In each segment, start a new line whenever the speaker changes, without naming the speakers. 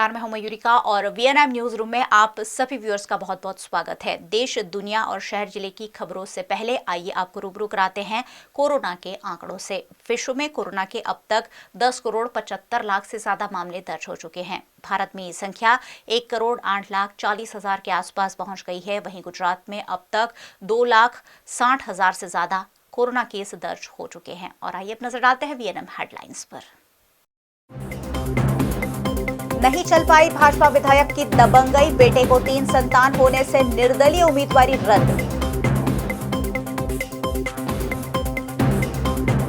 नमस्कार, मैं हूं मयूरिका और वीएनएम न्यूज रूम में आप सभी व्यूअर्स का बहुत बहुत स्वागत है। देश, दुनिया और शहर जिले की खबरों से पहले आइए आपको रूबरू कराते हैं कोरोना के आंकड़ों से। विश्व में कोरोना के अब तक 10 करोड़ 75 लाख से ज्यादा मामले दर्ज हो चुके हैं। भारत में ये संख्या 1 करोड़ 8 लाख 40 हजार के आसपास पहुंच गई है। वहीं गुजरात में अब तक 2 लाख 60 हजार से ज्यादा कोरोना केस दर्ज हो चुके हैं। और आइए अब नजर डालते हैं वीएनएम हेडलाइंस पर। नहीं चल पाई भाजपा विधायक की दबंगई, बेटे को 3 संतान होने से निर्दलीय उम्मीदवारी रद्द।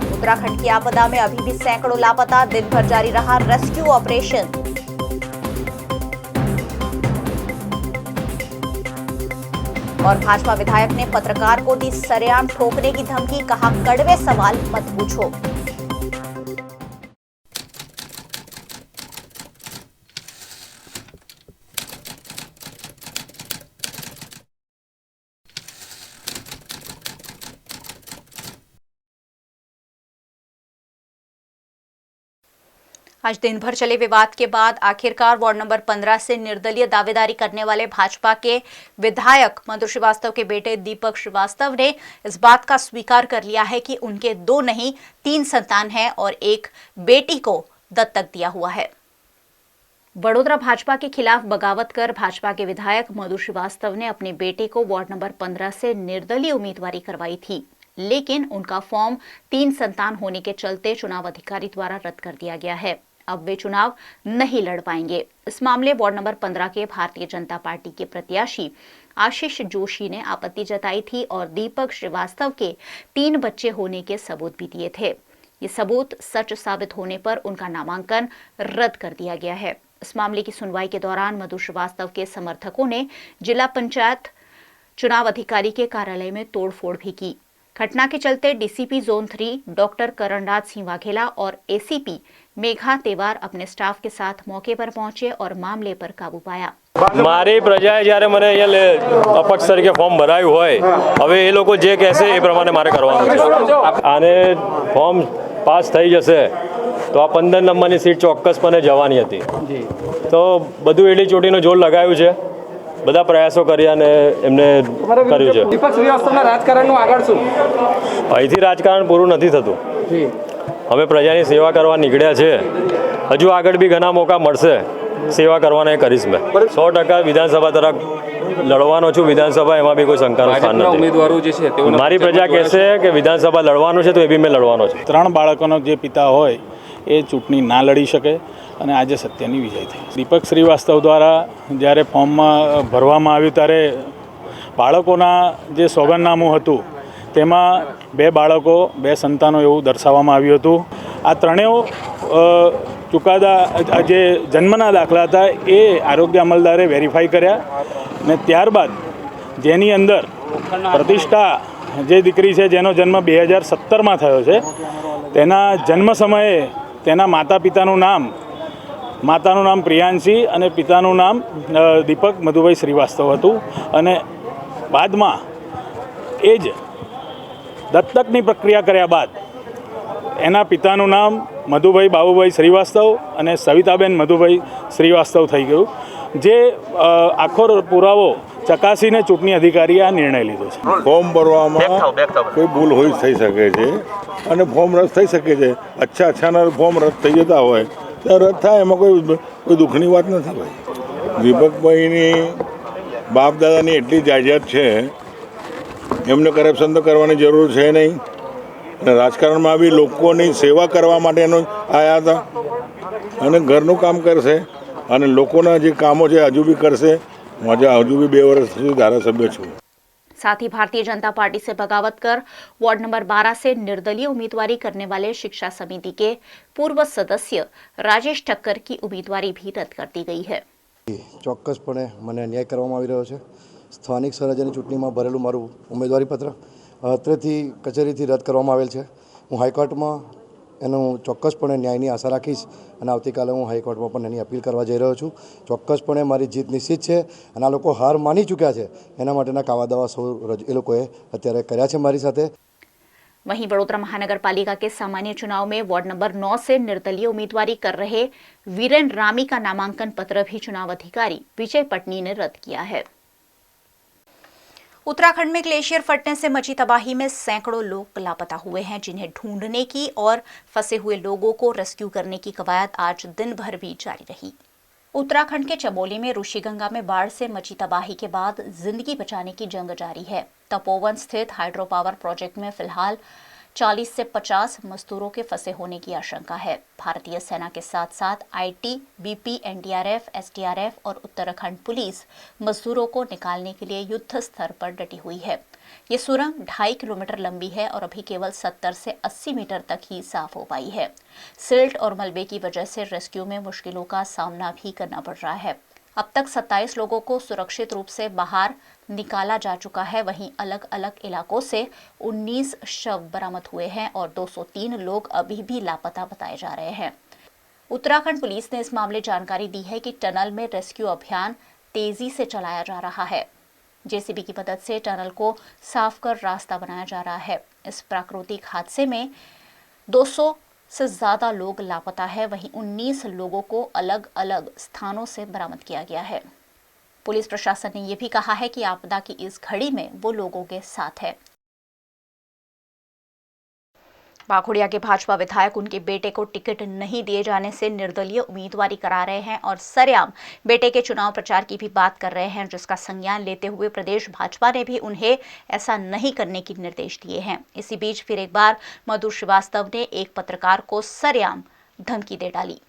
उत्तराखंड की आपदा में अभी भी सैकड़ों लापता, दिन भर जारी रहा रेस्क्यू ऑपरेशन। और भाजपा विधायक ने पत्रकार को दी सरेआम ठोकने की धमकी, कहा कड़वे सवाल मत पूछो। आज दिन भर चले विवाद के बाद आखिरकार वार्ड नंबर 15 से निर्दलीय दावेदारी करने वाले भाजपा के विधायक मधु श्रीवास्तव के बेटे दीपक श्रीवास्तव ने इस बात का स्वीकार कर लिया है कि उनके 2 नहीं 3 संतान हैं और एक बेटी को दत्तक दिया हुआ है। वडोदरा भाजपा के खिलाफ बगावत कर भाजपा के विधायक मधु श्रीवास्तव ने अपने बेटे को वार्ड नंबर 15 से निर्दलीय उम्मीदवारी करवाई थी, लेकिन उनका फॉर्म 3 संतान होने के चलते चुनाव अधिकारी द्वारा रद्द कर दिया गया है। अब वे चुनाव नहीं लड़ पाएंगे। इस मामले वार्ड नंबर 15 के भारतीय जनता पार्टी के प्रत्याशी आशीष जोशी ने आपत्ति जताई थी और दीपक श्रीवास्तव के 3 बच्चे होने के सबूत भी दिए थे। ये सबूत सच साबित होने पर उनका नामांकन रद्द कर दिया गया है। इस मामले की सुनवाई के दौरान मधु श्रीवास्तव के समर्थकों ने जिला पंचायत चुनाव अधिकारी के कार्यालय में तोड़फोड़ भी की। घटना के चलते DCP zone 3 doctor Karanraj Singh Vaghela और एसीपी मेघा तेवार अपने स्टाफ के साथ मौके पर पहुंचे और मामले पर काबू पाया।
मारी प्रजाए જ્યારે મને અહીંયા અપક્ષ તરીકે ફોર્મ ભરાયું હોય, હવે એ લોકો જે કહેશે એ પ્રમાણે મારે કરવાનું છે। આને ફોર્મ પાસ થઈ જશે તો આ 15 નંબરની સીટ ચોક્કસપણે જવાની હતી। તો બધું એડી ચોટીનો જોર લગાવ્યું છે, બધા પ્રયાસો કર્યા અને એમને કર્યું છે।
દીપક શ્રીવાસ્તવના રાજકારણનું આગળ શું?
અહીંથી રાજકારણ પૂરું નથી થતું। અમે પ્રજાની સેવા કરવા નીકળ્યા છે, હજુ આગળ બી ઘણા મોકા મળશે। સેવા કરવાના એ કરીશ। મેં 100% વિધાનસભા તરફ લડવાનો છું। વિધાનસભા એમાં બી કોઈ શંકાનું સ્થાન નથી।
ઉમેદવારો જે છે તેઓ
મારી પ્રજા કહેશે કે વિધાનસભા લડવાનું છે તો એ બી મેં લડવાનો છે।
3 બાળકોનો જે પિતા હોય એ ચૂંટણી ના લડી શકે અને આજે સત્યની વિજય થઈ। દીપક શ્રીવાસ્તવ દ્વારા જ્યારે ફોર્મમાં ભરવામાં આવ્યું ત્યારે બાળકોના જે સોગંદનામું હતું તેમાં 2 બાળકો 2 સંતાનો એવું દર્શાવવામાં આવ્યું હતું। આ ત્રણેય ચુકાદા જે જન્મના દાખલા હતા એ આરોગ્ય અમલદારે વેરીફાઈ કર્યા ને ત્યારબાદ જેની અંદર પ્રતિષ્ઠા જે દીકરી છે જેનો જન્મ 2017માં થયો છે તેના જન્મ સમયે તેના માતા પિતાનું નામ માતાનું નામ પ્રિયાંશી અને પિતાનું નામ દીપક મધુભાઈ શ્રીવાસ્તવ હતું અને બાદમાં એ જ દત્તકની પ્રક્રિયા કર્યા બાદ એના પિતાનું નામ મધુભાઈ બાબુભાઈ શ્રીવાસ્તવ અને સવિતાબેન મધુભાઈ શ્રીવાસ્તવ થઈ ગયું, જે આખો પુરાવો ચકાસીને ચૂંટણી અધિકારીએ આ નિર્ણય લીધો છે।
ફોર્મ ભરવામાં કોઈ ભૂલ હોઈ થઈ શકે છે અને ફોર્મ રદ થઈ શકે છે। અચ્છાના ફોર્મ રદ થઈ જતા હોય તો રદ થાય, એમાં કોઈ દુઃખની વાત નથી ભાઈ। દીપકભાઈની બાપ દાદાની એટલી જાયદાદ છે, એમને કરપ્શન તો કરવાની જરૂર છે નહીં અને રાજકારણમાં બી લોકોની સેવા કરવા માટે એનો આવ્યા હતા અને ઘરનું કામ કરશે અને લોકોના જે કામો છે હજુ બી કરશે। હજુ બી 2 વર્ષ સુધી ધારાસભ્ય છું।
साथ ही भारतीय जनता पार्टी से बगावत कर वार्ड नंबर 12 से निर्दलीय उम्मीदवारी करने वाले शिक्षा समिति के पूर्व सदस्य राजेश ठक्कर की उम्मीदवारी भी रद्द कर दी गई है।
ચોક્કસપણે મને અન્યાય કરવામાં આવી રહ્યો છે। સ્થાનિક સ્વરાજ્યની ચૂંટણીમાં ભરેલું મારું ઉમેદવારી પત્ર અત્રેથી કચેરીથી રદ કરવામાં આવેલ છે। હું હાઈકોર્ટમાં એનું ચોક્કસપણે ન્યાયની આશા રાખીશ અને આવતીકાલે હું હાઈકોર્ટમાં પણ એની અપીલ કરવા જઈ રહ્યો છું। ચોક્કસપણે મારી જીત નિશ્ચિત છે અને આ લોકો હાર માની ચૂક્યા છે, એના માટેના કાવા દાવા સૌ એ લોકોએ અત્યારે કર્યા છે મારી સાથે।
वहीं वडोदरा महानगर पालिका के सामान्य चुनाव में वार्ड नंबर 9 से निर्दलीय उम्मीदवारी कर रहे वीरेन रामी का नामांकन पत्र भी चुनाव अधिकारी विजय पटनी ने रद्द किया है। उत्तराखंड में ग्लेशियर फटने से मची तबाही में सैकड़ों लोग लापता हुए हैं, जिन्हें ढूंढने की और फंसे हुए लोगों को रेस्क्यू करने की कवायद आज दिन भर भी जारी रही। उत्तराखंड के चमोली में ऋषिगंगा में बाढ़ से मची तबाही के बाद जिंदगी बचाने की जंग जारी है। तपोवन स्थित हाइड्रो पावर प्रोजेक्ट में फिलहाल 40 से 50 मजदूरों के फंसे होने की आशंका है। भारतीय सेना के साथ साथ आईटीबीपी, एनडीआरएफ, एसडीआरएफ और उत्तराखंड पुलिस मजदूरों को निकालने के लिए युद्ध स्तर पर डटी हुई है। ये सुरंग 2.5 किलोमीटर लंबी है और अभी केवल 70 से 80 मीटर तक ही साफ हो पाई है। सिल्ट और मलबे की वजह से रेस्क्यू में मुश्किलों का सामना भी करना पड़ रहा है। अब तक 27 लोगों को सुरक्षित रूप से बाहर निकाला जा चुका है। वहीं अलग अलग इलाकों से 19 शव बरामद हुए हैं और 203 लोग अभी भी लापता बताए जा रहे हैं। उत्तराखंड पुलिस ने इस मामले जानकारी दी है कि टनल में रेस्क्यू अभियान तेजी से चलाया जा रहा है। जेसीबी की मदद से टनल को साफ कर रास्ता बनाया जा रहा है। इस प्राकृतिक हादसे में 200 से ज्यादा लोग लापता है। वहीं 19 लोगों को अलग अलग स्थानों से बरामद किया गया है। पुलिस प्रशासन ने यह भी कहा है कि आपदा की इस घड़ी में वो लोगों के साथ है। वाघोड़िया के भाजपा विधायक उनके बेटे को टिकट नहीं दिए जाने से निर्दलीय उम्मीदवारी करा रहे हैं और सरेआम बेटे के चुनाव प्रचार की भी बात कर रहे हैं, जिसका संज्ञान लेते हुए प्रदेश भाजपा ने भी उन्हें ऐसा नहीं करने के निर्देश दिए हैं। इसी बीच फिर एक बार मधु श्रीवास्तव ने एक पत्रकार को सरेआम धमकी दे डाली।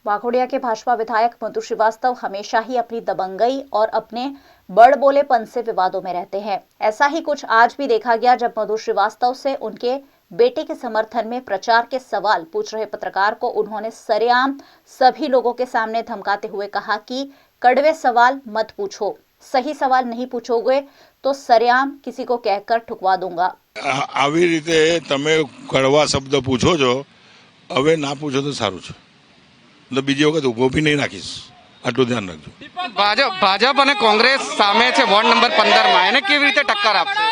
वाघोड़िया के भाजपा विधायक मधु श्रीवास्तव हमेशा ही अपनी दबंगई और अपने बड़बोलेपन से विवादों में रहते हैं। ऐसा ही कुछ आज भी देखा गया जब मधु श्रीवास्तव से उनके बेटे के समर्थन में प्रचार के सवाल पूछ रहे पत्रकार को उन्होंने सरेआम सभी लोगों के सामने धमकाते हुए कहा कि कड़वे सवाल मत पूछो, सही सवाल नहीं पूछोगे तो सरेआम किसी को कहकर ठुकवा दूंगा।
આવી રીતે તમે કડવા શબ્દ પૂછો છો, હવે ના પૂછો તો સારું છે, તો બીજી વખત ઊભો બી નહીં રાખીશ, આટલું ધ્યાન રાખજો।
ભાજપ અને કોંગ્રેસ સામે છે વોર્ડ નંબર 15 માં, એને કેવી રીતે ટક્કર આપશે?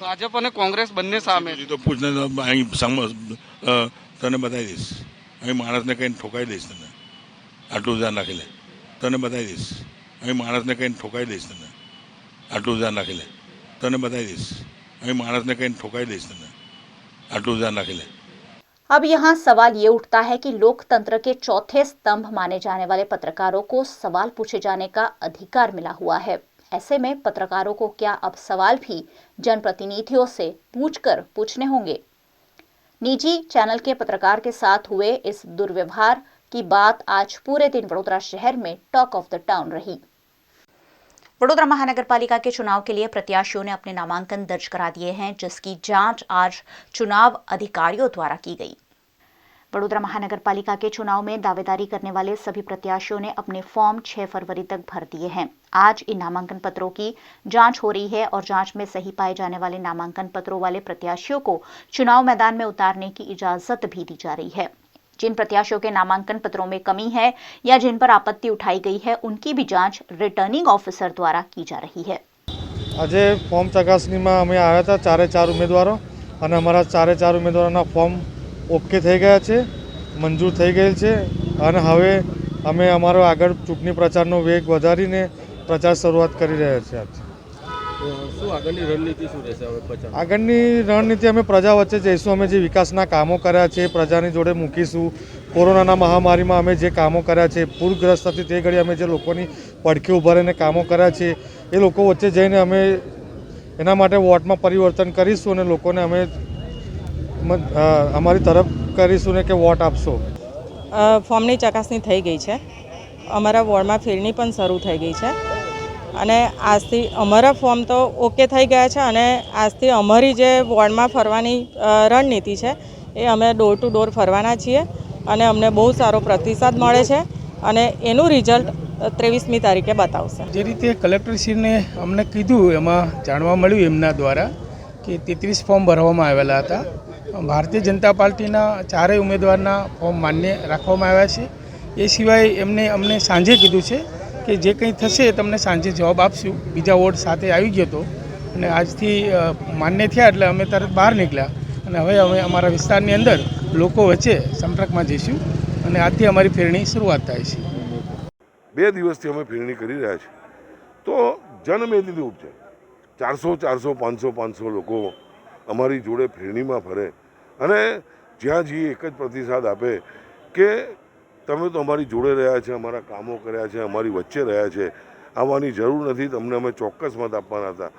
ભાજપ અને કોંગ્રેસ બંને સામે
તો પૂછને અહીં તને બતાવી દઈશ, અહીં માણસને કહીને ઠોકાઈ દઈશ તને, આટલું ધ્યાન રાખી લે, તને બતાવી દઈશ, અહીં માણસને કહીને ઠોકાઈ દઈશ તને, આટલું ધ્યાન રાખી લે, તને બતાવી દઈશ, અહીં માણસને કહીને ઠોકાઈ દઈશ તને, આટલું ધ્યાન રાખી લે।
अब यहाँ सवाल ये उठता है कि लोकतंत्र के चौथे स्तंभ माने जाने वाले पत्रकारों को सवाल पूछे जाने का अधिकार मिला हुआ है। ऐसे में पत्रकारों को क्या अब सवाल भी जनप्रतिनिधियों से पूछकर पूछने होंगे? निजी चैनल के पत्रकार के साथ हुए इस दुर्व्यवहार की बात आज पूरे दिन वडोदरा शहर में टॉक ऑफ द टाउन रही। वडोदरा महानगर पालिका के चुनाव के लिए प्रत्याशियों ने अपने नामांकन दर्ज करा दिए हैं, जिसकी जांच आज चुनाव अधिकारियों द्वारा की गई। वडोदरा महानगर पालिका के चुनाव में दावेदारी करने वाले सभी प्रत्याशियों ने अपने फॉर्म 6 फरवरी तक भर दिए हैं। आज इन नामांकन पत्रों की जांच हो रही है और जांच में सही पाए जाने वाले नामांकन पत्रों वाले प्रत्याशियों को चुनाव मैदान में उतारने की इजाजत भी दी जा रही है। जिन प्रत्याशियों के नामांकन पत्रों में कमी है या जिन पर आपत्ति उठाई गई है, उनकी भी जांच रिटर्निंग ऑफिसर द्वारा की जा रही है।
આજે ફોર્મ ચકાસણીમાં અમે આવ્યા હતા 4 ઉમેદવારો અને અમારા 4 ઉમેદવારોના ફોર્મ ઓકે થઈ ગયા છે, મંજૂર થઈ ગયેલ છે અને હવે અમે અમારો આગળ ચૂંટણી પ્રચારનો વેગ વધારીને પ્રચાર શરૂઆત કરી રહ્યા છીએ।
શું આગળની રણનીતિ શું રહેશે હવે પ્રચાર?
આગળની રણનીતિ અમે પ્રજા વચ્ચે જઈશું, અમે જે વિકાસના કામો કર્યા છે પ્રજાની જોડે મૂકીશું। કોરોનાના મહામારીમાં અમે જે કામો કર્યા છે, પૂરગ્રસ્ત હતી તે ઘડી અમે જે લોકોની પડખે ઊભા રહીને કામો કર્યા છે એ લોકો વચ્ચે જઈને અમે એના માટે વોટમાં પરિવર્તન કરીશું અને લોકોને અમે અમારી તરફ કરીશું ને કે વોટ આપશો।
ફોર્મની ચકાસણી થઈ ગઈ છે, અમારા વોર્ડમાં ફેરણી પણ શરૂ થઈ ગઈ છે અને આજથી અમારા ફોર્મ તો ઓકે થઈ ગયા છે અને આજથી અમારી જે વોર્ડમાં ફરવાની રણનીતિ છે એ અમે ડોર ટુ ડોર ફરવાના છીએ અને અમને બહુ સારો પ્રતિસાદ મળે છે અને એનું રિઝલ્ટ 23મી તારીખે બતાવશે।
જે રીતે કલેક્ટરશ્રીને અમને કીધું એમાં જાણવા મળ્યું એમના દ્વારા કે 33 ફોર્મ ભરવામાં આવેલા હતા। ભારતીય જનતા પાર્ટીના 4 ઉમેદવારના ફોર્મ માન્ય રાખવામાં આવ્યા છે। એ સિવાય એમને અમને સાંજે કીધું છે કે જે કંઈ થશે તમને સાંજે જવાબ આપશું। બીજા વોર્ડ સાથે આવી ગયો હતો અને આજથી માન્ય થયા એટલે અમે તરત બહાર નીકળ્યા અને હવે અમે અમારા વિસ્તારની અંદર લોકો વચ્ચે સંપર્કમાં જઈશું અને આજથી અમારી ફેરણી શરૂઆત થાય છે.
2 દિવસથી અમે ફેરણી કરી રહ્યા છીએ તો જનમેદની ઉપજે 400 500 લોકો અમારી જોડે ફેરણીમાં ફરે અને જ્યાં જઈએ એક જ પ્રતિસાદ આપે કે તમે તો અમારી જોડે રહ્યા છે, અમારા કામો કર્યા છે, અમારી વચ્ચે રહ્યા છે, આવવાની જરૂર નથી, તમને અમે ચોક્કસ મત આપવાના હતા.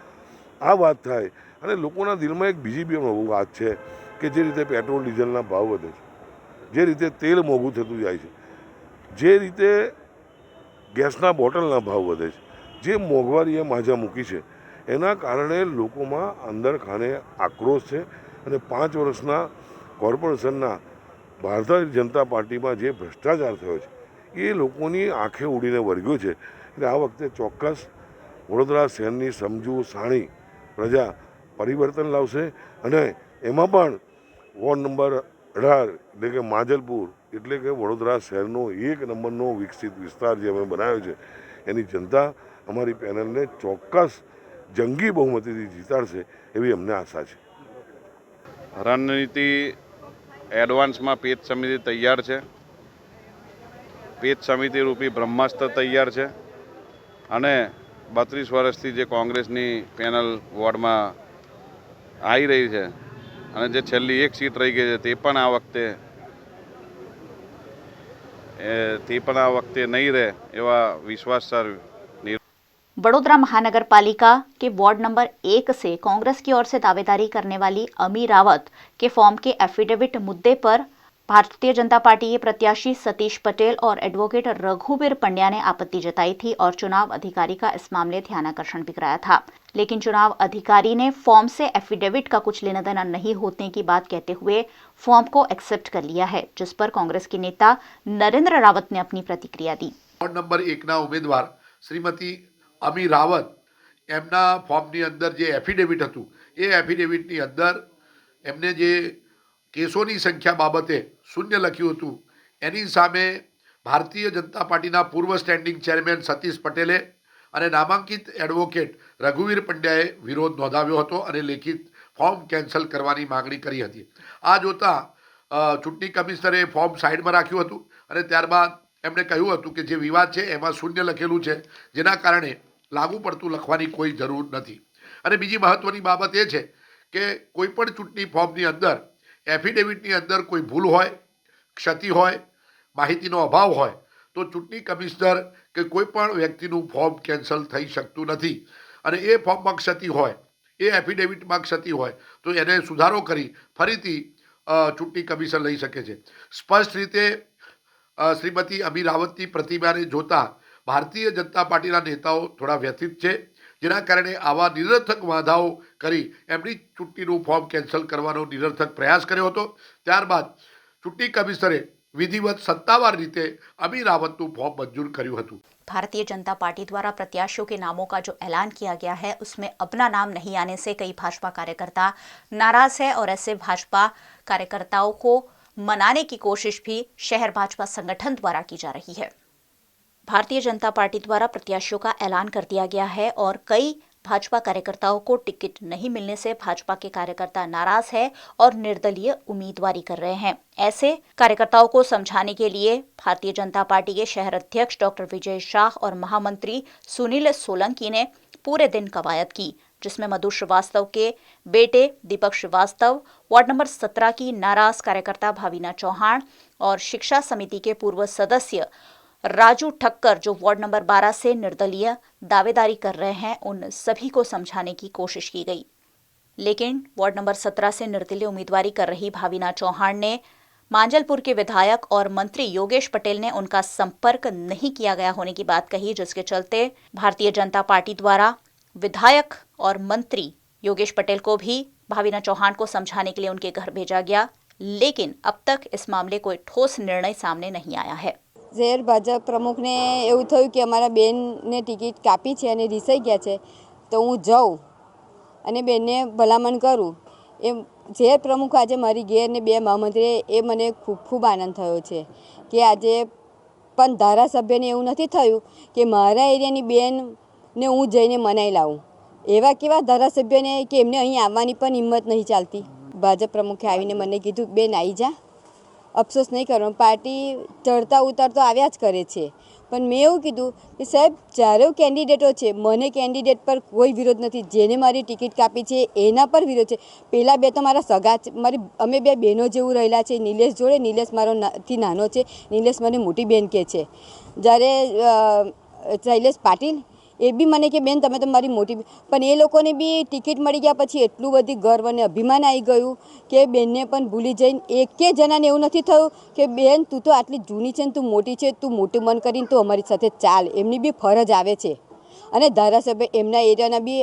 આ વાત થાય અને લોકોના દિલમાં એક બીજી બી વાત છે કે જે રીતે પેટ્રોલ ડીઝલના ભાવ વધે છે, જે રીતે તેલ મોંઘું થતું જાય છે, જે રીતે ગેસના બોટલના ભાવ વધે છે, જે મોંઘવારીએ માજા મૂકી છે એના કારણે લોકોમાં અંદર ખાને આક્રોશ છે અને 5 વર્ષના કોર્પોરેશનના ભારતીય જનતા પાર્ટીમાં જે ભ્રષ્ટાચાર થયો છે એ લોકોની આંખે ઉડીને વળગ્યો છે. એટલે આ વખતે ચોક્કસ વડોદરા શહેરની સમજુ સાણી પ્રજા પરિવર્તન લાવશે અને એમાં પણ વોર્ડ નંબર 18 એટલે કે માંજલપુર એટલે કે વડોદરા શહેરનો 1 નંબરનો વિકસિત વિસ્તાર જે અમે બનાવ્યો છે એની જનતા અમારી પેનલને ચોક્કસ જંગી બહુમતીથી જીતાડશે એવી અમને આશા છે.
રણનીતિ એડવાન્સમાં પેજ સમિતિ તૈયાર છે. પેજ સમિતિ રૂપી બ્રહ્માસ્ત્ર તૈયાર છે અને 32 વર્ષથી જે કોંગ્રેસની પેનલ વોર્ડમાં આવી રહી છે અને જે છેલ્લી 1 સીટ રહી ગઈ છે તે પણ આ વખતે નહીં રહે એવા વિશ્વાસ સર.
बड़ोदरा महानगर पालिका के वार्ड नंबर 1 से कांग्रेस की ओर से दावेदारी करने वाली अमी रावत के फॉर्म के एफिडेविट मुद्दे पर भारतीय जनता पार्टी के प्रत्याशी सतीश पटेल और एडवोकेट रघुवीर पंड्या ने आपत्ति जताई थी और चुनाव अधिकारी का इस मामले ध्यानाकर्षण भी कराया था, लेकिन चुनाव अधिकारी ने फॉर्म से एफिडेविट का कुछ लेना देना नहीं होने की बात कहते हुए फॉर्म को एक्सेप्ट कर लिया है, जिस पर कांग्रेस के नेता नरेंद्र रावत ने अपनी प्रतिक्रिया दी.
वोर्ड नंबर 1 उम्मीदवार श्रीमती अमी रावत एमना फॉर्मनी अंदर जे एफिडेविट हतुं ए एफिडेविटनी अंदर एमने जे केसोनी संख्या बाबते शून्य लख्युं हतुं एनी सामे भारतीय जनता पार्टीना पूर्व स्टेन्डिंग चेरमेन सतीश पटेले अने नामांकित एडवोकेट रघुवीर पंड्याए विरोध नोंधाव्यो हतो अने लेखित फॉर्म केन्सल करवानी मागणी करी हती. आ जोता चूंटणी कमिशनरे फॉर्म साइडमां राख्युं हतुं अने त्यारबाद एमणे कह्युं हतुं के जे विवाद छे एमां शून्य लखेલું છે જેના કારણે લાગુ પડતું લખવાની કોઈ જરૂર નથી. અને બીજી મહત્વની બાબત એ છે કે કોઈ પણ ચૂંટણી ફોર્મની અંદર એફિડેવિટની અંદર કોઈ ભૂલ હોય, ક્ષતિ હોય, માહિતીનો અભાવ હોય તો ચૂંટણી કમિશનર કે કોઈ પણ વ્યક્તિનું ફોર્મ કેન્સલ થઈ શકતું નથી. અને એ ફોર્મમાં ક્ષતિ હોય, એ એફિડેવિટમાં ક્ષતિ હોય તો એને સુધારો કરી ફરીથી ચૂંટણી કમિશન લઈ શકે છે. સ્પષ્ટ રીતે શ્રીમતી અમી રાવતની પ્રતિભાને જોતા ભારતીય જનતા પાર્ટીના નેતાઓ થોડા વ્યથિત છે, જેના કારણે આવા નિરર્થક વાંધાઓ કરી એમની ચૂંટણીનું ફોર્મ કેન્સલ કરવાનો નિરર્થક પ્રયાસ કર્યો હતો. ત્યારબાદ ચૂંટણી કમિશનરે વિધિવત સત્તાવાર રીતે અમી રાવતનું ફોર્મ મંજૂર કર્યું હતું.
भारतीय जनता पार्टी द्वारा प्रत्याशियों के नामों का जो ऐलान किया गया है उसमें अपना नाम नहीं आने से कई भाजपा कार्यकर्ता नाराज है और ऐसे भाजपा कार्यकर्ताओं को मनाने की कोशिश भी शहर भाजपा संगठन द्वारा की जा रही है. भारतीय जनता पार्टी द्वारा प्रत्याशियों का ऐलान कर दिया गया है और कई भाजपा कार्यकर्ताओं को टिकट नहीं मिलने से भाजपा के कार्यकर्ता नाराज है और निर्दलीय उम्मीदवारी कर रहे हैं. ऐसे कार्यकर्ताओं को समझाने के लिए भारतीय जनता पार्टी के शहर अध्यक्ष डॉक्टर विजय शाह और महामंत्री सुनील सोलंकी ने पूरे दिन कवायद की, जिसमें मधु श्रीवास्तव के बेटे दीपक श्रीवास्तव, वार्ड नंबर 17 की नाराज कार्यकर्ता भाविना चौहान और शिक्षा समिति के पूर्व सदस्य राजू ठक्कर जो वार्ड नंबर 12 से निर्दलीय दावेदारी कर रहे हैं, उन सभी को समझाने की कोशिश की गई. लेकिन वार्ड नंबर 17 से निर्दलीय उम्मीदवारी कर रही भाविना चौहान ने मांजलपुर के विधायक और मंत्री योगेश पटेल ने उनका संपर्क नहीं किया गया होने की बात कही, जिसके चलते भारतीय जनता पार्टी द्वारा विधायक और मंत्री योगेश पटेल को भी भाविना चौहान को समझाने के लिए उनके घर भेजा गया, लेकिन अब तक इस मामले कोई ठोस निर्णय सामने नहीं आया है.
શહેર ભાજપ પ્રમુખને એવું થયું કે અમારા બેનને ટિકિટ કાપી છે અને રીસાઈ ગયા છે તો હું જાઉં અને બેનને ભલામણ કરું. એ શહેર પ્રમુખ આજે મારી ઘેર ને 2 મહામંત્રી એ મને ખૂબ ખૂબ આનંદ થયો છે કે આજે પણ ધારાસભ્યને એવું નથી થયું કે મારા એરિયાની બેનને હું જઈને મનાઈ લાવું. એવા કેવા ધારાસભ્યને કે એમને અહીં આવવાની પણ હિંમત નહીં ચાલતી. ભાજપ પ્રમુખે આવીને મને કીધું બેન આવી જા, અફસોસ નહીં કરવાનો, પાર્ટી ચડતા ઉતરતા આવ્યા જ કરે છે. પણ મેં એવું કીધું કે સાહેબ ચારે કેન્ડિડેટો છે, મને કેન્ડિડેટ પર કોઈ વિરોધ નથી, જેને મારી ટિકિટ કાપી છે એના પર વિરોધ છે. પહેલા બે તો મારા સગા છે, અમે બે બહેનો જેવું રહેલા છે. નિલેશ જોડે, નિલેશ મારો થી નાનો છે, નિલેશ મને મોટી બેન કહે છે. જ્યારે શૈલેષ પાટીલ એ બી મને કે બેન તમે તો મારી મોટી, પણ એ લોકોને બી ટિકિટ મળી ગયા પછી એટલું બધી ગર્વ અને અભિમાન આવી ગયું કે બેનને પણ ભૂલી જઈને એકે જણાને એવું નથી થયું કે બેન તું તો આટલી જૂની છે ને તું મોટી છે, તું મોટું મન કરીને તું અમારી સાથે ચાલ. એમની બી ફરજ આવે છે. અને ધારાસભ્ય એમના એરિયાના બી,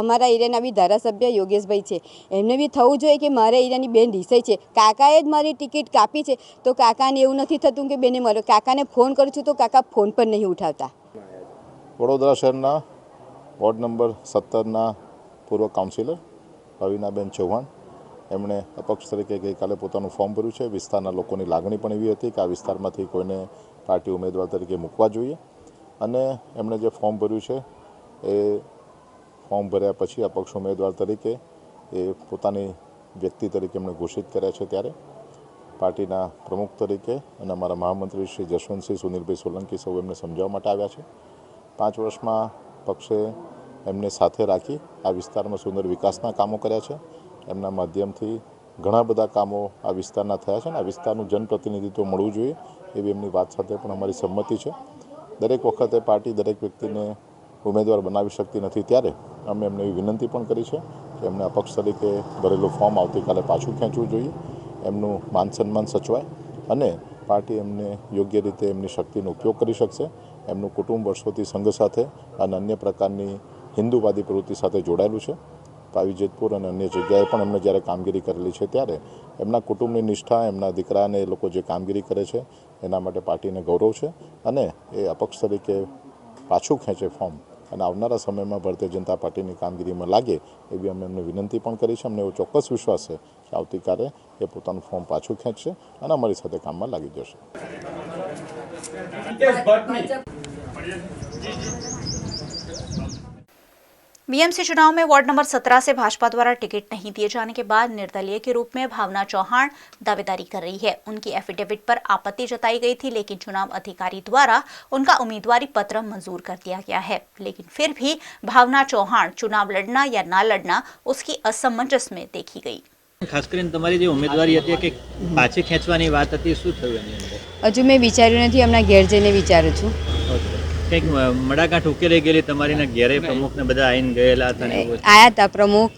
અમારા એરિયાના બી ધારાસભ્ય યોગેશભાઈ છે, એમને બી થવું જોઈએ કે મારા એરિયાની બેન રિસાઈ છે, કાકાએ જ મારી ટિકિટ કાપી છે. તો કાકાને એવું નથી થતું કે બેને મારો, કાકાને ફોન કરું છું તો કાકા ફોન પણ નહીં ઉઠાવતા.
વડોદરા શહેરના વોર્ડ નંબર 17ના પૂર્વ કાઉન્સિલર અવિનાબેન ચૌહાણ, એમણે અપક્ષ તરીકે ગઈકાલે પોતાનું ફોર્મ ભર્યું છે. વિસ્તારના લોકોની લાગણી પણ એવી હતી કે આ વિસ્તારમાંથી કોઈને પાર્ટી ઉમેદવાર તરીકે મૂકવા જોઈએ, અને એમણે જે ફોર્મ ભર્યું છે એ ફોર્મ ભર્યા પછી અપક્ષ ઉમેદવાર તરીકે એ પોતાની વ્યક્તિ તરીકે એમણે ઘોષિત કર્યા છે. ત્યારે પાર્ટીના પ્રમુખ તરીકે અને અમારા મહામંત્રી શ્રી જશવંતસિંહ સુનિલભાઈ સોલંકી સૌ એમને સમજાવવા માટે આવ્યા છે. 5 વર્ષમાં પક્ષે એમને સાથે રાખી આ વિસ્તારમાં સુંદર વિકાસના કામો કર્યા છે. એમના માધ્યમથી ઘણા બધા કામો આ વિસ્તારના થયા છે, અને આ વિસ્તારનું જનપ્રતિનિધિત્વ મળવું જોઈએ એવી એમની વાત સાથે પણ અમારી સંમતિ છે. દરેક વખતે પાર્ટી દરેક વ્યક્તિને ઉમેદવાર બનાવી શકતી નથી, ત્યારે અમે એમને એવી વિનંતી પણ કરી છે કે એમને અપક્ષ તરીકે ભરેલું ફોર્મ આવતીકાલે પાછું ખેંચવું જોઈએ. એમનું માન સન્માન સચવાય અને પાર્ટી એમને યોગ્ય રીતે એમની શક્તિનો ઉપયોગ કરી શકશે. એમનું કુટુંબ વર્ષોથી સંઘ સાથે અને અન્ય પ્રકારની હિન્દુવાદી પ્રવૃત્તિ સાથે જોડાયેલું છે. પાવી જેતપુર અને અન્ય જગ્યાએ પણ એમણે જ્યારે કામગીરી કરેલી છે, ત્યારે એમના કુટુંબની નિષ્ઠા, એમના દીકરાને એ લોકો જે કામગીરી કરે છે એના માટે પાર્ટીને ગૌરવ છે, અને એ અપક્ષ તરીકે પાછું ખેંચે ફોર્મ અને આવનારા સમયમાં ભારતીય જનતા પાર્ટીની કામગીરીમાં લાગે એવી અમે એમને વિનંતી પણ કરી છે. અમને એવો ચોક્કસ વિશ્વાસ છે કે આવતીકાલે એ પોતાનું ફોર્મ પાછું ખેંચશે અને અમારી સાથે કામમાં લાગી જશે.
बीएमसी चुनाव में वार्ड नंबर 17 से भाजपा द्वारा टिकट नहीं दिए जाने के बाद निर्दलीय के रूप में भावना चौहान दावेदारी कर रही है। उनकी एफिडेविट पर आपत्ति जताई गई थी, लेकिन चुनाव अधिकारी द्वारा उनका उम्मीदवारी पत्र मंजूर कर दिया गया है। लेकिन फिर भी भावना चौहान चुनाव लड़ना या ना लड़ना उसकी असमंजस में देखी गई।
ખાસ કરીને તમારી જે ઉમેદવારી હતી કે પાછી ખેંચવાની વાત હતી, શું થયું એની અંદર?
હજુ મેં વિચાર્યું નથી, હમણાં ઘેર જઈને વિચારું છું.
કંઈક મડાકાઠ ઉકેલી ગયેલી તમારીના ઘેરે પ્રમુખને બધા આવીને ગયેલા હતા ને એવું?
આયા હતા પ્રમુખ,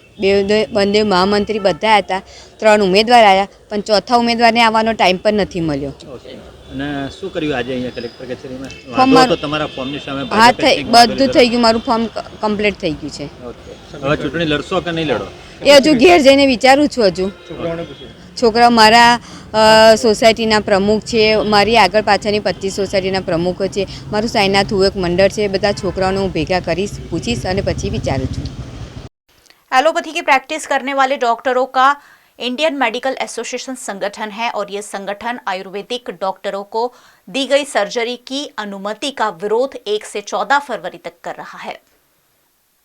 બંને મહામંત્રી બધા આવ્યા હતા. 3 ઉમેદવાર આવ્યા, પણ ચોથા ઉમેદવારને આવવાનો ટાઈમ પણ નથી મળ્યો.
અને શું કર્યું આજે અહીંયા કલેક્ટર કચેરીમાં?
ફોર્મ
વાંધો તો તમારા ફોર્મની સામે
હા, બધું થઈ ગયું, મારું ફોર્મ કમ્પ્લીટ થઈ ગયું છે.
હવે ચૂંટણી લડશો કે નહીં લડો?
એ હજુ ઘેર જઈને વિચારું છું. હજુ છોકરા મારા સોસાયટીના પ્રમુખ છે, મારી આગળ પાછળની 25 સોસાયટીના પ્રમુખો છે, મારું સાઈનાથ હું એક મંડળ છે, બધા છોકરાઓને હું ભેગા કરીશ, પૂછીશ અને પછી વિચારું છું.
एलोपैथी की प्रैक्टिस करने वाले डॉक्टरों का इंडियन मेडिकल एसोसिएशन संगठन है और ये संगठन आयुर्वेदिक डॉक्टरों को दी गई सर्जरी की अनुमति का विरोध 1 से 14 फरवरी तक कर रहा है।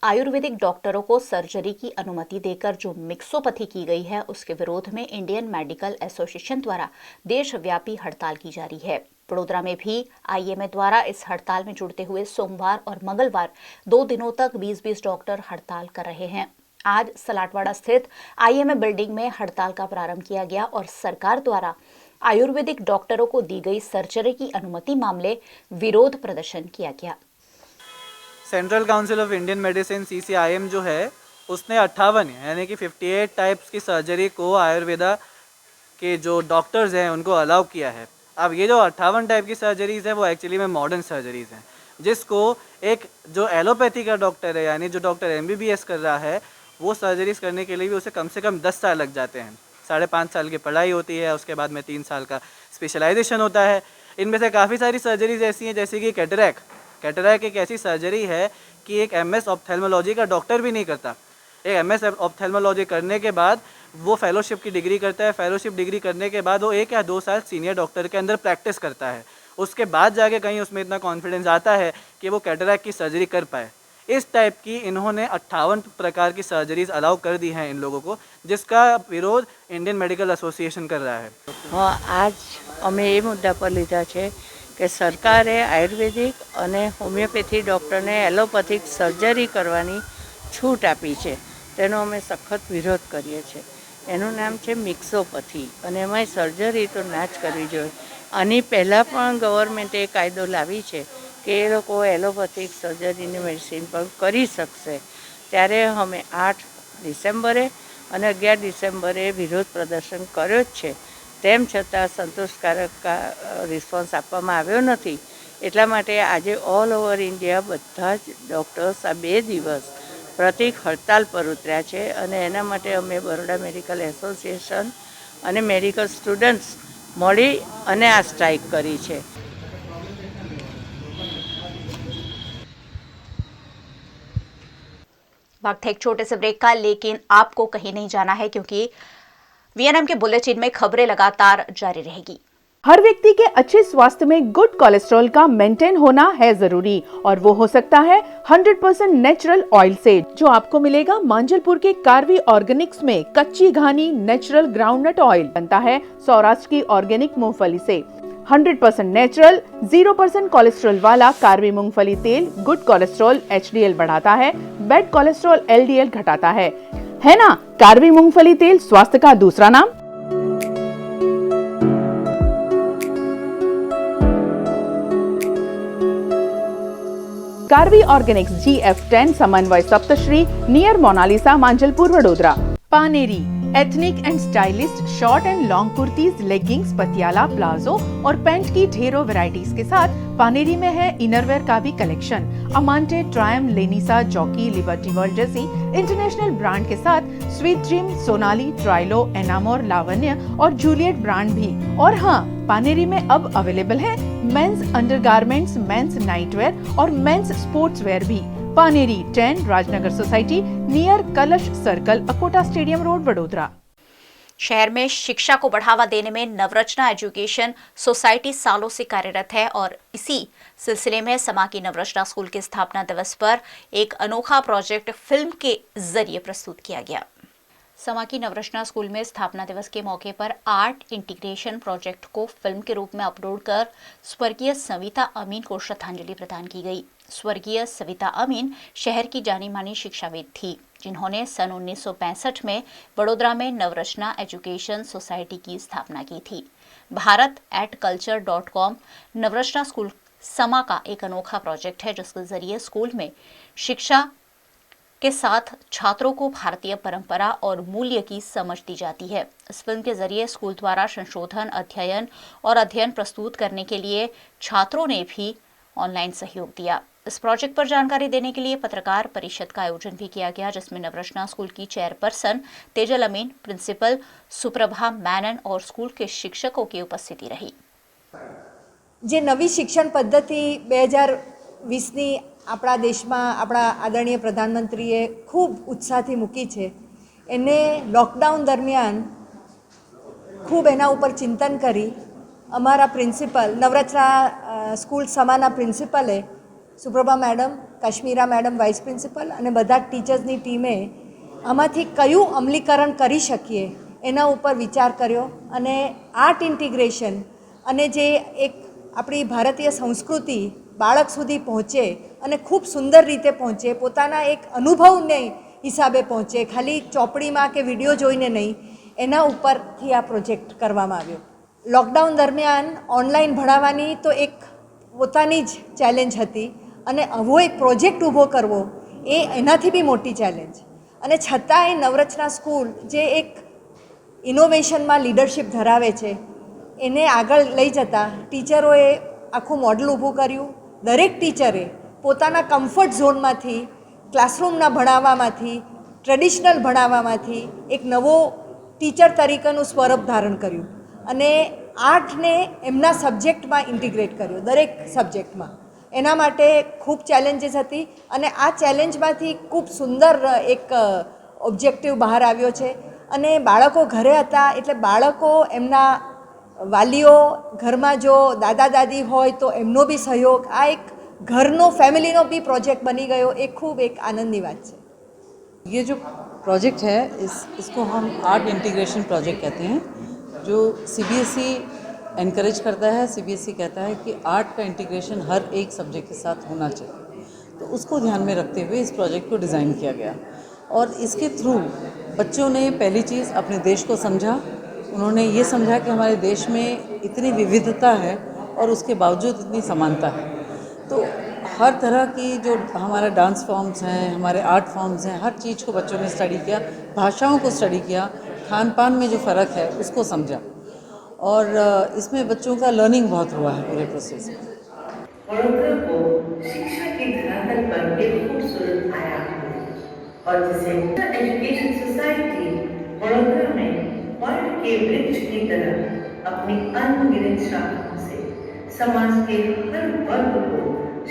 आयुर्वेदिक डॉक्टरों को सर्जरी की अनुमति देकर जो मिक्सोपैथी की गई है, उसके विरोध में इंडियन मेडिकल एसोसिएशन द्वारा देशव्यापी हड़ताल की जा रही है। वडोदरा में भी आईएमए द्वारा इस हड़ताल में जुड़ते हुए सोमवार और मंगलवार 2 दिनों तक 20-20 डॉक्टर हड़ताल कर रहे हैं। आज सलाटवाड़ा स्थित आईएमए बिल्डिंग में हड़ताल का प्रारंभ किया गया और सरकार द्वारा आयुर्वेदिक डॉक्टरों को दी गई सर्जरी की अनुमति मामले विरोध प्रदर्शन किया गया।
Central council of Indian medicine CCIM जो है, उसने 58 यानी कि 58 टाइप्स की सर्जरी को आयुर्वेदा के जो डॉक्टर्स हैं उनको अलाउ किया है। अब ये जो 58 टाइप की सर्जरीज़ है वो एक्चुअली में मॉडर्न सर्जरीज़ हैं, जिसको एक जो एलोपैथी का डॉक्टर है यानी जो डॉक्टर MBBS कर रहा है, वो सर्जरीज़ करने के लिए भी उसे कम से कम 10 साल लग जाते हैं। 5.5 साल की पढ़ाई होती है, उसके बाद में 3 साल का स्पेशलाइजेशन होता है। इनमें से काफ़ी सारी सर्जरीज ऐसी हैं जैसे कि कैटरैक्ट एक ऐसी सर्जरी है कि एक MS ऑप्थेल्मोलॉजी का डॉक्टर भी नहीं करता। एक MS ऑप्थेल्मोलॉजी करने के बाद वो फेलोशिप की डिग्री करता है। फेलोशिप डिग्री करने के बाद वो 1 या 2 साल सीनियर डॉक्टर के अंदर प्रैक्टिस करता है। उसके बाद जाके कहीं उसमें इतना कॉन्फिडेंस आता है कि वो कैटरैक्ट की सर्जरी कर पाए। इस टाइप की इन्होंने 58 प्रकार की सर्जरीज अलाउ कर दी हैं इन लोगों को, जिसका विरोध इंडियन मेडिकल एसोसिएशन कर रहा है।
हाँ, आज અમે એ મુદ્દા પર લીધા છે કે સરકારે આયુર્વેદિક અને હોમિયોપેથી ડૉક્ટરને એલોપેથિક સર્જરી કરવાની છૂટ આપી છે, તેનો અમે સખત વિરોધ કરીએ છીએ। એનું નામ છે મિક્સોપથી અને એમાંય સર્જરી તો ના જ કરવી જોઈએ। આની પહેલાં પણ ગવર્મેન્ટે કાયદો લાવી છે કે એ લોકો એલોપેથિક સર્જરીની મેડિસિન પણ કરી શકશે। ત્યારે અમે 8 ડિસેમ્બરે અને 11 ડિસેમ્બરે વિરોધ પ્રદર્શન કર્યો જ છે, તેમ છતાં સંતોષકારક રિસ્પોન્સ આપવામાં આવ્યો નથી। એટલા માટે આજે ઓલ ઓવર ઇન્ડિયા બધા જ ડૉક્ટર્સ આ 2 દિવસ પ્રતિક હડતાલ પર ઉતર્યા છે અને એના માટે અમે બરોડા મેડિકલ એસોસિએશન અને મેડિકલ સ્ટુડન્ટ્સ મળી અને આ સ્ટ્રાઇક કરી છે।
वक्त है एक छोटे से ब्रेक का, लेकिन आपको कहीं नहीं जाना है क्योंकि वीएनएम के बुलेटिन में खबरें लगातार जारी रहेगी।
हर व्यक्ति के अच्छे स्वास्थ्य में गुड कोलेस्ट्रॉल का मेंटेन होना है जरूरी, और वो हो सकता है 100% नेचुरल ऑयल से, जो आपको मिलेगा मांजलपुर के कार्वी ऑर्गेनिक्स में। कच्ची घानी नेचुरल ग्राउंडनट ऑयल बनता है सौराष्ट्र की ऑर्गेनिक मूंगफली से। 100% नेचुरल 0% कोलेस्ट्रॉल वाला कार्वी मूंगफली तेल गुड कोलेस्ट्रॉल HDL बढ़ाता है, बैड कोलेस्ट्रॉल LDL घटाता है ना। कार्वी मूंगफली तेल स्वास्थ्य का दूसरा नाम। Karvy organics GF10 Samanvay Saptashri near Monalisa Manjalpur Vadodara. Paneri ethnic and stylist short and long kurtis, leggings, Patiala, palazzo और पैंट की ढेरों वैरायटीज के साथ पानेरी में है इनरवेयर का भी कलेक्शन। अमांटे, ट्रायम, लेनिसा, जॉकी, लिबर्टी वर्ल्ड जैसी इंटरनेशनल ब्रांड के साथ स्वीट ड्रीम, सोनाली, ट्राइलो, एनामोर, लावण्य और जूलियट ब्रांड भी। और हाँ, पानेरी में अब अवेलेबल है मेंस अंडरगारमेंट्स, मेंस नाइटवेयर और मेंस स्पोर्ट्स वेयर भी। पानेरी 10 राजनगर सोसाइटी नियर कलश circle, Akota stadium road, Vadodara.
शहर में शिक्षा को बढ़ावा देने में नवरचना एजुकेशन सोसाइटी सालों से कार्यरत है और इसी सिलसिले में समा की नवरचना स्कूल के स्थापना दिवस पर एक अनोखा प्रोजेक्ट फिल्म के जरिए प्रस्तुत किया गया। समा की नवरचना स्कूल में स्थापना दिवस के मौके पर आर्ट इंटीग्रेशन प्रोजेक्ट को फिल्म के रूप में अपलोड कर स्वर्गीय सविता अमीन को श्रद्धांजलि प्रदान की गई। स्वर्गीय सविता अमीन शहर की जानी मानी शिक्षाविद थी, जिन्होंने सन 1965 में वडोदरा में नवरचना एजुकेशन सोसाइटी की स्थापना की थी। भारत@culture.com नवरचना स्कूल समा का एक अनोखा प्रोजेक्ट है, जिसके जरिए स्कूल में शिक्षा के साथ छात्रों को भारतीय परंपरा और मूल्य की समझ दी जाती है। इस फिल्म के जरिए स्कूल द्वारा संशोधन, अध्ययन प्रस्तुत करने के लिए छात्रों ने भी ऑनलाइन सहयोग दिया। इस प्रोजेक्ट पर जानकारी देने के लिए पत्रकार परिषद का आयोजन भी किया गया, जिसमें नवरचना स्कूल की चेयरपर्सन तेजल अमीन, प्रिंसिपल सुप्रभा मैनन और स्कूल के शिक्षकों की उपस्थिति रही।
जे नवी शिक्षण पद्धति 2020 આપણા દેશમાં આપણા આદરણીય પ્રધાનમંત્રીએ ખૂબ ઉત્સાહથી મૂકી છે, એને લોકડાઉન દરમિયાન ખૂબ એના ઉપર ચિંતન કરી અમારા પ્રિન્સિપલ નવરચના સ્કૂલ સમાના પ્રિન્સિપલે Suprabha madam, Kashmira madam vice principal અને બધા ટીચર્સની ટીમે આમાંથી કયું અમલીકરણ કરી શકીએ એના ઉપર વિચાર કર્યો અને આર્ટ ઇન્ટિગ્રેશન અને જે એક આપણી ભારતીય સંસ્કૃતિ બાળક સુધી પહોંચે અને ખૂબ સુંદર રીતે પહોંચે, પોતાના એક અનુભવને હિસાબે પહોંચે, ખાલી ચોપડીમાં કે વિડીયો જોઈને નહીં, એના ઉપરથી આ પ્રોજેક્ટ કરવામાં આવ્યો। લોકડાઉન દરમિયાન ઓનલાઈન ભણાવવાની તો એક પોતાની જ ચેલેન્જ હતી અને આવો એક પ્રોજેક્ટ ઊભો કરવો એ એનાથી બી મોટી ચેલેન્જ, અને છતાંય નવરચના સ્કૂલ જે એક ઇનોવેશનમાં લીડરશિપ ધરાવે છે એને આગળ લઈ જતા ટીચરોએ આખું મોડલ ઊભું કર્યું। દરેક ટીચરે પોતાના કમ્ફર્ટ ઝોનમાંથી, ક્લાસરૂમના ભણાવવામાંથી, ટ્રેડિશનલ ભણાવવામાંથી એક નવો ટીચર તરીકેનું સ્વરૂપ ધારણ કર્યું અને આર્ટને એમના સબ્જેક્ટમાં ઇન્ટિગ્રેટ કર્યો, દરેક સબ્જેક્ટમાં। એના માટે ખૂબ ચેલેન્જીસ હતી અને આ ચેલેન્જમાંથી ખૂબ સુંદર એક ઓબ્જેક્ટિવ બહાર આવ્યો છે અને બાળકો ઘરે હતા એટલે બાળકો એમના વાલીઓ, ઘરમાં જો દાદા દાદી હોય તો એમનો બી સહયોગ, આ એક ઘરનો ફેમિલીનો બી પ્રોજેક્ટ બની ગયો એ ખૂબ એક આનંદની વાત છે.
ये जो प्रोजेक्ट है इसको हम आर्ट इंटीग्रेशन प्रोजेक्ट कहते हैं, जो CBSE एनकरेज करता है. CBSE कहता है कि आर्ट का इंटीग्रेशन हर एक सब्जेक्ट के साथ होना चाहिए, तो उसको ध्यान में रखते हुए इस प्रोजेक्ट को डिज़ाइन किया गया. और इसके थ्रू बच्चों ने पहली चीज़ अपने देश को समझा. उन्होंने ये समझा कि हमारे देश में इतनी विविधता है और उसके बावजूद इतनी समानता है. तो हर तरह की जो हमारा डांस फॉर्म्स हैं, हमारे आर्ट फॉर्म्स हैं, हर चीज़ को बच्चों ने स्टडी किया, भाषाओं को स्टडी किया, खान पान में जो फ़र्क है उसको समझा. और इसमें बच्चों का लर्निंग बहुत हुआ है पूरे प्रोसेस में.
वडोदरा को शिक्षा की धरातल पर एक खूबसूरत आयाम है और जिसे एजुकेशन सोसाइटी वडोदरा में वर्ल्ड के वृक्ष की तरह अपनी अनगिनत शाखाओं से समाज के हर वर्ग को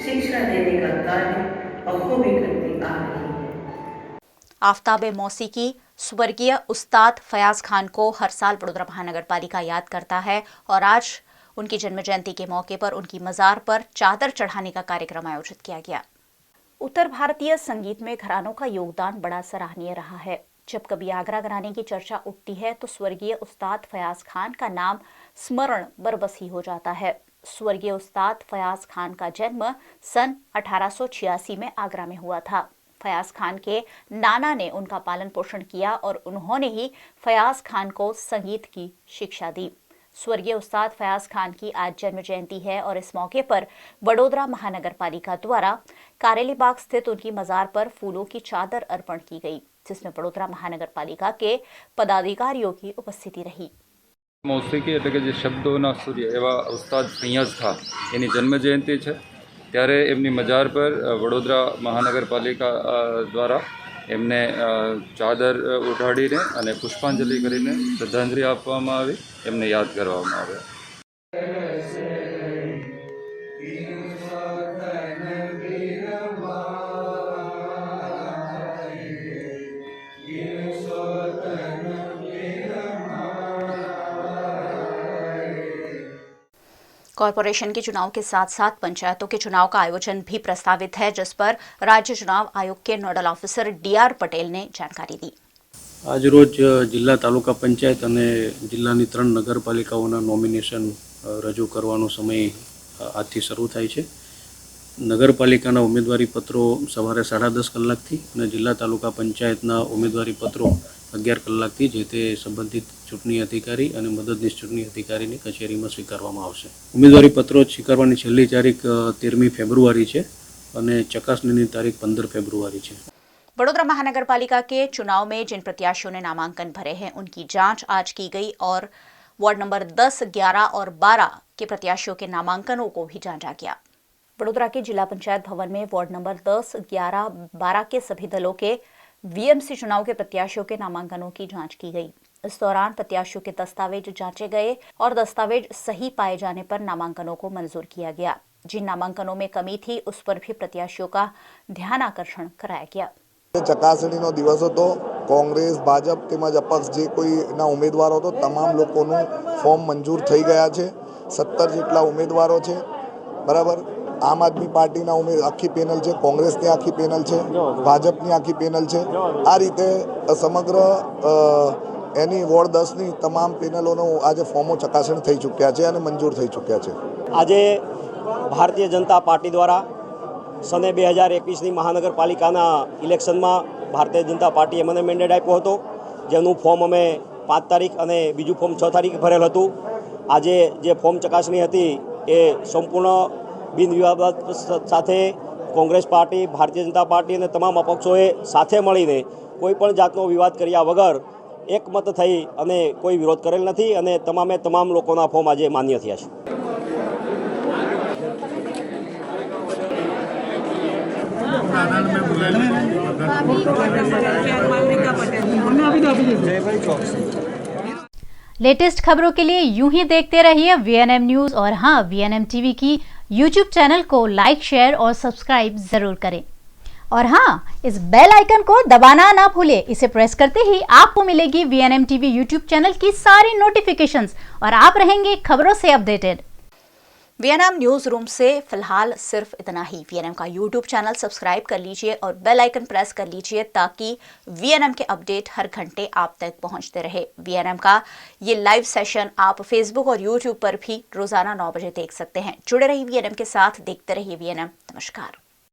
शिक्षा देने का कार्य बखूबी करती आ रही है.
आफ्ताब मौसीकी स्वर्गीय उस्ताद फयाज खान को हर साल वडोदरा महानगर पालिका याद करता है और आज उनकी जन्म जयंती के मौके पर उनकी मजार पर चादर चढ़ाने का कार्यक्रम आयोजित किया गया. उत्तर भारतीय संगीत में घरानों का योगदान बड़ा सराहनीय रहा है. जब कभी आगरा घराने की चर्चा उठती है तो स्वर्गीय उस्ताद फयाज खान का नाम स्मरण बरबस ही हो जाता है. स्वर्गीय उस्ताद फयाज खान का जन्म सन 1886 में आगरा में हुआ था. फयाज खान के नाना ने उनका पालन पोषण किया और उन्होंने ही फयाज खान को संगीत की शिक्षा दी. स्वर्गीय उस्ताद फयाज खान की आज जन्म जयंती है और इस मौके पर वडोदरा महानगर पालिका द्वारा कारेली बाग स्थित उनकी मजार पर फूलों की चादर अर्पण की गई, जिसमें वडोदरा महानगर पालिका के पदाधिकारियों की उपस्थिति रही.
મૌસીકી એટલે કે જે શબ્દોના સૂર્ય એવા ઉસ્તાદ ફૈયાજ ખાન એની જન્મજયંતિ છે, ત્યારે એમની મજાર પર વડોદરા મહાનગરપાલિકા દ્વારા એમને ચાદર ઉઢાડીને અને પુષ્પાંજલિ કરીને શ્રદ્ધાંજલિ આપવામાં આવી, એમને યાદ કરવામાં આવ્યા.
कॉरपोरेशन के चुनाव के साथ साथ पंचायतों के चुनाव का आयोजन भी प्रस्तावित है, जिस पर राज्य चुनाव आयोग के नोडल ऑफिसर DR पटेल ने जानकारी दी.
आज रोज जिला तालुका पंचायत અને જિલ્લાની 3 નગરપાલિકાઓના નોમિનેશન રજૂ કરવાનો સમય આજથી શરૂ થાય છે. નગરપાલિકાના ઉમેદવારી પત્રો સવારે 10:30 કલાકથી અને જિલ્લા તાલુકા પંચાયતના ઉમેદવારી પત્રો 11 કલાકથી જે તે સંબંધિત ચૂંટણી અધિકારી અને મદદનીશ ચૂંટણી અધિકારીની કચેરીમાં સ્વીકારવામાં આવશે. ઉમેદવારી પત્રો સ્વીકારવાની છેલ્લી તારીખ 13મી ફેબ્રુઆરી છે અને ચકાસણીની તારીખ 15 ફેબ્રુઆરી છે.
वडोदरा महानगर पालिका के चुनाव में जिन प्रत्याशियों ने नामांकन भरे हैं उनकी जांच आज की गई और वार्ड नंबर 10, 11 और 12 के प्रत्याशियों के नामांकनों को भी जांचा गया. वडोदरा के जिला पंचायत भवन में वार्ड नंबर 10, 11, 12 के सभी दलों के VMC चुनाव के प्रत्याशियों के नामांकनों की जांच की गई. इस दौरान प्रत्याशियों के दस्तावेज जांचे गए और दस्तावेज सही पाए जाने पर नामांकनों को मंजूर किया गया. जिन नामांकनों में कमी थी उस पर भी प्रत्याशियों का ध्यानाकर्षण कराया गया.
ચકાસણીનો દિવસ હતો. કોંગ્રેસ, ભાજપ તેમજ અપક્ષ જે કોઈના ઉમેદવારો હતો તમામ લોકોનું ફોર્મ મંજૂર થઈ ગયા છે. 17 જેટલા ઉમેદવારો છે, બરાબર. આમ આદમી પાર્ટીના આખી પેનલ છે, કોંગ્રેસની આખી પેનલ છે, ભાજપની આખી પેનલ છે. આ રીતે સમગ્ર એની વોર્ડ 10ની તમામ પેનલોનો આજે ફોર્મો ચકાસણી થઈ ચૂક્યા છે અને મંજૂર થઈ ચૂક્યા છે.
આજે ભારતીય જનતા પાર્ટી દ્વારા સને 2021ની મહાનગરપાલિકાના ઇલેક્શનમાં ભારતીય જનતા પાર્ટીએ મને મેન્ડેટ આપ્યો હતો, જેનું ફોર્મ અમે 5 તારીખ અને બીજું ફોર્મ 6 તારીખે ભરેલ હતું. આજે જે ફોર્મ ચકાસણી હતી એ સંપૂર્ણ બિનવિવાદ સાથે કોંગ્રેસ પાર્ટી, ભારતીય જનતા પાર્ટી અને તમામ અપક્ષોએ સાથે મળીને કોઈપણ જાતનો વિવાદ કર્યા વગર એકમત થઈ અને કોઈ વિરોધ કરેલ નથી અને તમામે તમામ લોકોના ફોર્મ આજે માન્ય થયા છે.
लेटेस्ट खबरों के लिए यूं ही देखते रहिए VNM न्यूज और हाँ, VNM TV की YouTube चैनल को लाइक, शेयर और सब्सक्राइब जरूर करें. और हाँ, इस बेल आइकन को दबाना ना भूलें. इसे प्रेस करते ही आपको मिलेगी VNM TV YouTube चैनल की सारी नोटिफिकेशंस और आप रहेंगे खबरों से अपडेटेड.
वीएनएम न्यूज रूम से फिलहाल सिर्फ इतना ही। वीएनएम का यूट्यूब चैनल सब्सक्राइब कर लीजिए और बेल आइकन प्रेस कर लीजिए ताकि वीएनएम के अपडेट हर घंटे आप तक पहुंचते रहे। वीएनएम का ये लाइव सेशन आप फेसबुक और यूट्यूब पर भी रोजाना 9 बजे देख सकते हैं। जुड़े रहिए वीएनएम के साथ, देखते रहिए वीएनएम। नमस्कार।